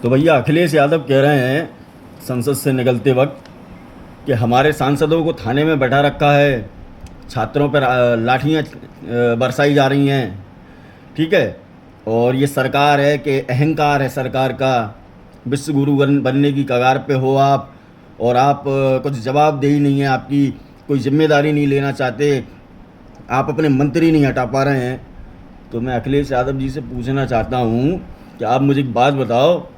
तो भैया अखिलेश यादव कह रहे हैं संसद से निकलते वक्त कि हमारे सांसदों को थाने में बैठा रखा है, छात्रों पर लाठियाँ बरसाई जा रही हैं। ठीक है। और ये सरकार है कि अहंकार है सरकार का, विश्व गुरु बनने की कगार पे हो आप, और आप कुछ जवाबदेही नहीं है आपकी, कोई जिम्मेदारी नहीं लेना चाहते, आप अपने मंत्री नहीं हटा पा रहे हैं। तो मैं अखिलेश यादव जी से पूछना चाहता हूँ कि आप मुझे एक बात बताओ,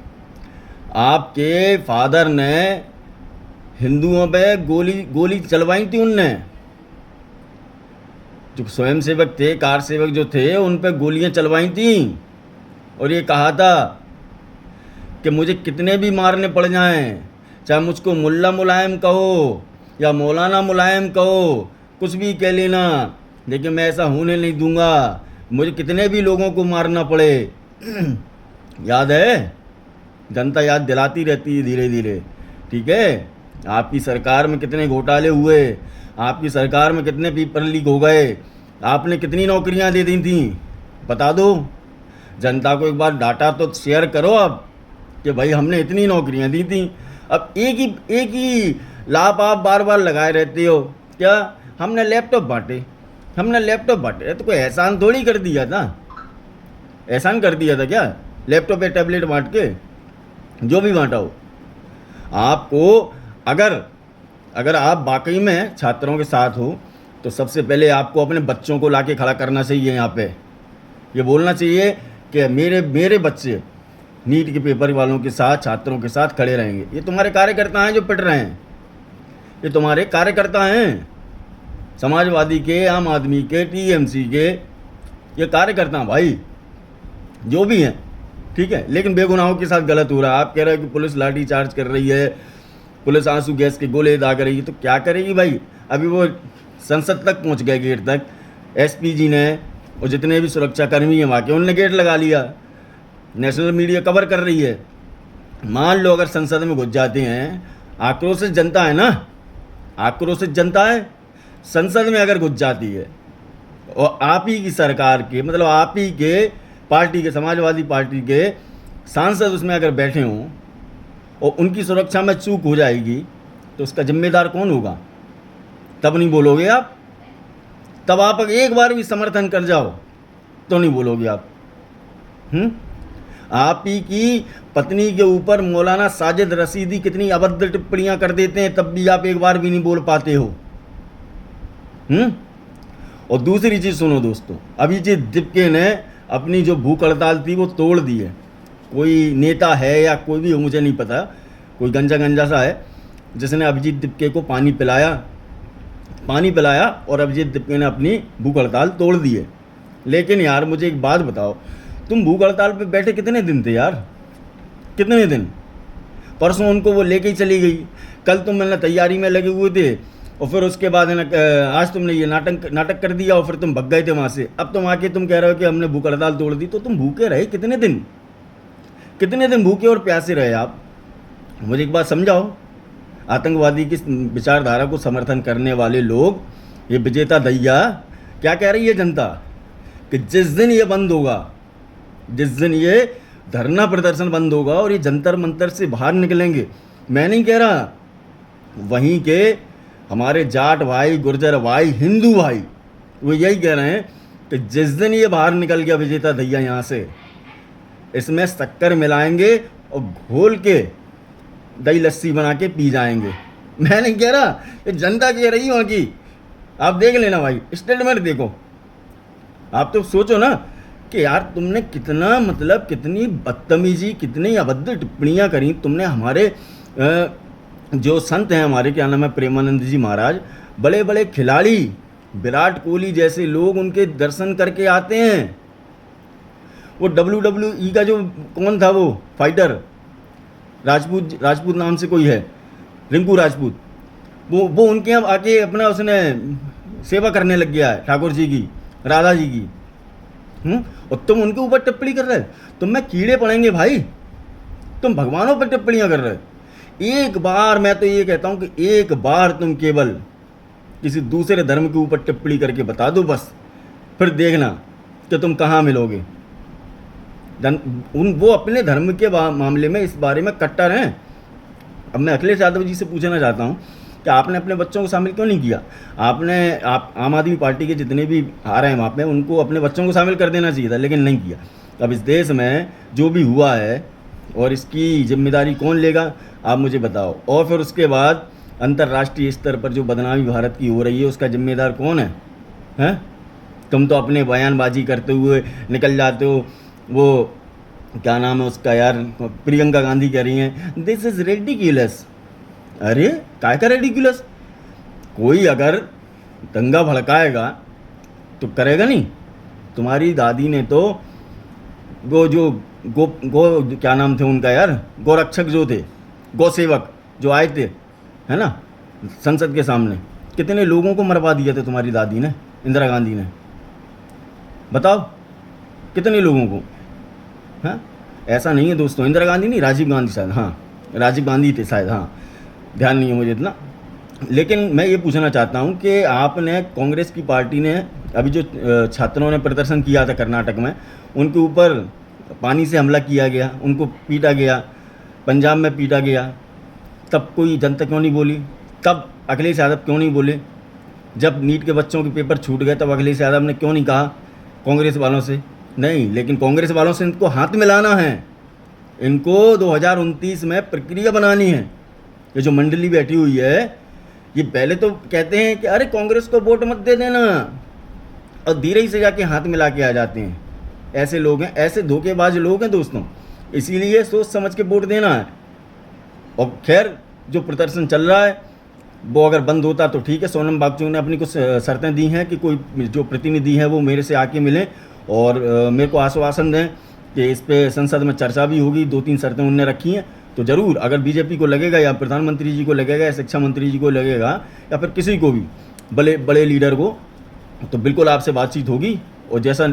आपके फादर ने हिंदुओं पे गोली गोली चलवाई थी, उनने जो स्वयं सेवक थे, कार सेवक जो थे, उन पे गोलियां चलवाई थी, और ये कहा था कि मुझे कितने भी मारने पड़ जाएं, चाहे मुझको मुल्ला मुलायम कहो या मौलाना मुलायम कहो, कुछ भी कह लेना, लेकिन मैं ऐसा होने नहीं दूंगा, मुझे कितने भी लोगों को मारना पड़े। याद है? जनता याद दिलाती रहती है धीरे धीरे। ठीक है। आपकी सरकार में कितने घोटाले हुए, आपकी सरकार में कितने पेपर लीक हो गए, आपने कितनी नौकरियां दे दी थी, बता दो। जनता को एक बार डाटा तो शेयर करो आप कि भाई हमने इतनी नौकरियां दी थी। अब एक ही लाभ आप बार बार लगाए रहते हो। क्या हमने लैपटॉप बांटे, हमने लैपटॉप बांटे, तो कोई एहसान थोड़ी कर दिया था, एहसान कर दिया था क्या लैपटॉप या टैबलेट बांट के? जो भी बांटा हो आपको, अगर आप वाकई में छात्रों के साथ हो तो सबसे पहले आपको अपने बच्चों को लाके खड़ा करना चाहिए। यहाँ पे ये बोलना चाहिए कि मेरे बच्चे नीट के पेपर वालों के साथ, छात्रों के साथ खड़े रहेंगे। ये तुम्हारे कार्यकर्ता हैं जो पिट रहे हैं, ये तुम्हारे कार्यकर्ता हैं, समाजवादी के, आम आदमी के, टीएमसी के, ये कार्यकर्ता हैं भाई, जो भी हैं। ठीक है। लेकिन बेगुनाहों के साथ गलत हो रहा है। आप कह रहे हो कि पुलिस लाठी चार्ज कर रही है, पुलिस आंसू गैस के गोले दाग रही है, तो क्या करेगी भाई? अभी वो संसद तक पहुंच गए, गेट तक, एसपी जी ने और जितने भी सुरक्षा कर्मी हैं वहाँ के, उनने गेट लगा लिया। नेशनल मीडिया कवर कर रही है। मान लो अगर संसद में घुस जाते हैं, आक्रोशित जनता है ना, आक्रोशित जनता है, संसद में अगर घुस जाती है और आप ही की सरकार के, मतलब आप ही के पार्टी के, समाजवादी पार्टी के सांसद उसमें अगर बैठे हों और उनकी सुरक्षा में चूक हो जाएगी, तो उसका जिम्मेदार कौन होगा? तब नहीं बोलोगे आप? तब आप एक बार भी समर्थन कर जाओ तो नहीं बोलोगे आप? आप ही की पत्नी के ऊपर मौलाना साजिद रशीदी कितनी अभद्र टिप्पणियां कर देते हैं, तब भी आप एक बार भी नहीं बोल पाते हो। और दूसरी चीज सुनो दोस्तों, अभिजीत दिपके ने अपनी जो भूख हड़ताल थी वो तोड़ दी है। कोई नेता है या कोई भी हो मुझे नहीं पता, कोई गंजा सा है जिसने अभिजीत दिपके को पानी पिलाया और अभिजीत दिपके ने अपनी भूख हड़ताल तोड़ दी है। लेकिन यार मुझे एक बात बताओ, तुम भूख हड़ताल पे बैठे कितने दिन थे यार? कितने दिन? परसों उनको वो लेके ही चली गई, कल तुम मैंने तैयारी में लगे हुए थे, और फिर उसके बाद है ना आज तुमने ये नाटक कर दिया और फिर तुम भग गए थे वहाँ से। अब तुम आके तुम कह रहे हो कि हमने भूख हड़ताल तोड़ दी। तो तुम भूखे रहे कितने दिन? कितने दिन भूखे और प्यासे रहे आप? मुझे एक बात समझाओ। आतंकवादी की विचारधारा को समर्थन करने वाले लोग, ये विजेता दैया क्या कह रही है जनता, कि जिस दिन ये बंद होगा, जिस दिन ये धरना प्रदर्शन बंद होगा और ये जंतर मंतर से बाहर निकलेंगे, मैं नहीं कह रहा, वहीं के हमारे जाट भाई, गुर्जर भाई, हिंदू भाई, वो यही कह रहे हैं कि जिस दिन ये बाहर निकल गया विजेता दैया यहाँ से, इसमें शक्कर मिलाएंगे और घोल के दही लस्सी बना के पी जाएंगे। मैं नहीं कह रहा, ये जनता कह रही वहाँ की। आप देख लेना भाई, स्टेटमेंट देखो। आप तो सोचो ना कि यार तुमने कितना, मतलब कितनी बदतमीजी, कितनी अभद्र टिप्पणियाँ करी तुमने। हमारे जो संत हैं हमारे, क्या नाम है, प्रेमानंद जी महाराज, बड़े बड़े खिलाड़ी, विराट कोहली जैसे लोग उनके दर्शन करके आते हैं। वो WWE का जो कौन था वो फाइटर, राजपूत नाम से कोई है, रिंकू राजपूत, वो उनके यहाँ आके अपना उसने सेवा करने लग गया है, ठाकुर जी की, राधा जी की। और तुम उनके ऊपर टिप्पणी कर रहे हो? तुम में कीड़े पड़ेंगे भाई, तुम भगवानों पर टिप्पणियां कर रहे हो। एक बार, मैं तो ये कहता हूं कि एक बार तुम केवल किसी दूसरे धर्म के ऊपर टिप्पणी करके बता दो बस, फिर देखना कि तुम कहाँ मिलोगे। वो अपने धर्म के मामले में इस बारे में कट्टर हैं। अब मैं अखिलेश यादव जी से पूछना चाहता हूँ कि आपने अपने बच्चों को शामिल क्यों नहीं किया? आप आम आदमी पार्टी के जितने भी आ रहे हैं वहाँ पे, उनको अपने बच्चों को शामिल कर देना चाहिए था, लेकिन नहीं किया। अब इस देश में जो भी हुआ है और इसकी जिम्मेदारी कौन लेगा, आप मुझे बताओ। और फिर उसके बाद अंतर्राष्ट्रीय स्तर पर जो बदनामी भारत की हो रही है, उसका जिम्मेदार कौन है? हैं? तुम तो अपने बयानबाजी करते हुए निकल जाते हो। वो क्या नाम है उसका यार, प्रियंका गांधी कह रही हैं दिस इज़ रेडिकुलस। अरे काय का रेडिकुलस? कोई अगर दंगा भड़काएगा तो करेगा नहीं। तुम्हारी दादी ने तो वो जो गो क्या नाम थे उनका यार, गोरक्षक जो थे, गौ सेवक जो आए थे, है ना, संसद के सामने, कितने लोगों को मरवा दिए थे तुम्हारी दादी ने, इंदिरा गांधी ने। बताओ कितने लोगों को? हाँ, ऐसा नहीं है दोस्तों, इंदिरा गांधी नहीं, राजीव गांधी शायद, हाँ राजीव गांधी थे शायद, हाँ ध्यान नहीं है मुझे इतना। लेकिन मैं ये पूछना चाहता हूँ कि आपने, कांग्रेस की पार्टी ने अभी जो छात्रों ने प्रदर्शन किया था कर्नाटक में, उनके ऊपर पानी से हमला किया गया, उनको पीटा गया, पंजाब में पीटा गया, तब कोई जनता क्यों नहीं बोली? तब अखिलेश यादव क्यों नहीं बोले? जब नीट के बच्चों के पेपर छूट गए तब अखिलेश यादव ने क्यों नहीं कहा कांग्रेस वालों से? नहीं, लेकिन कांग्रेस वालों से इनको हाथ मिलाना है, इनको 2029 में प्रक्रिया बनानी है। ये जो मंडली बैठी हुई है, ये पहले तो कहते हैं कि अरे कांग्रेस को वोट मत दे देना, और धीरे ही से जाके हाथ मिला के आ जाते हैं। ऐसे लोग हैं, ऐसे धोखेबाज लोग हैं दोस्तों, इसीलिए सोच समझ के वोट देना है। और खैर जो प्रदर्शन चल रहा है वो अगर बंद होता तो ठीक है। सोनम बागचू ने अपनी कुछ शर्तें दी हैं कि कोई जो प्रतिनिधि हैं वो मेरे से आके मिलें और मेरे को आश्वासन दें कि इस पे संसद में चर्चा भी होगी। 2-3 शर्तें उन्होंने रखी हैं, तो ज़रूर अगर बीजेपी को लगेगा या प्रधानमंत्री जी को लगेगा या शिक्षा मंत्री जी को लगेगा या फिर किसी को भी बड़े लीडर को, तो बिल्कुल आपसे बातचीत होगी और जैसा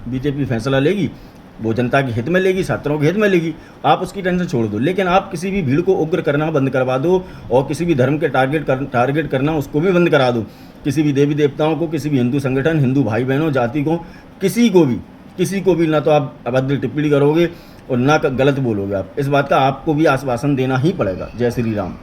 बीजेपी फैसला लेगी वो जनता के हित में लेगी, छात्रों के हित में लेगी। आप उसकी टेंशन छोड़ दो, लेकिन आप किसी भी भीड़ को उग्र करना बंद करवा दो और किसी भी धर्म के टारगेट करना उसको भी बंद करा दो। किसी भी देवी देवताओं को, किसी भी हिंदू संगठन, हिंदू भाई बहनों, जाति को, किसी को भी ना तो आप अभद्र टिप्पणी करोगे और ना गलत बोलोगे आप। इस बात का आपको भी आश्वासन देना ही पड़ेगा। जय श्री राम।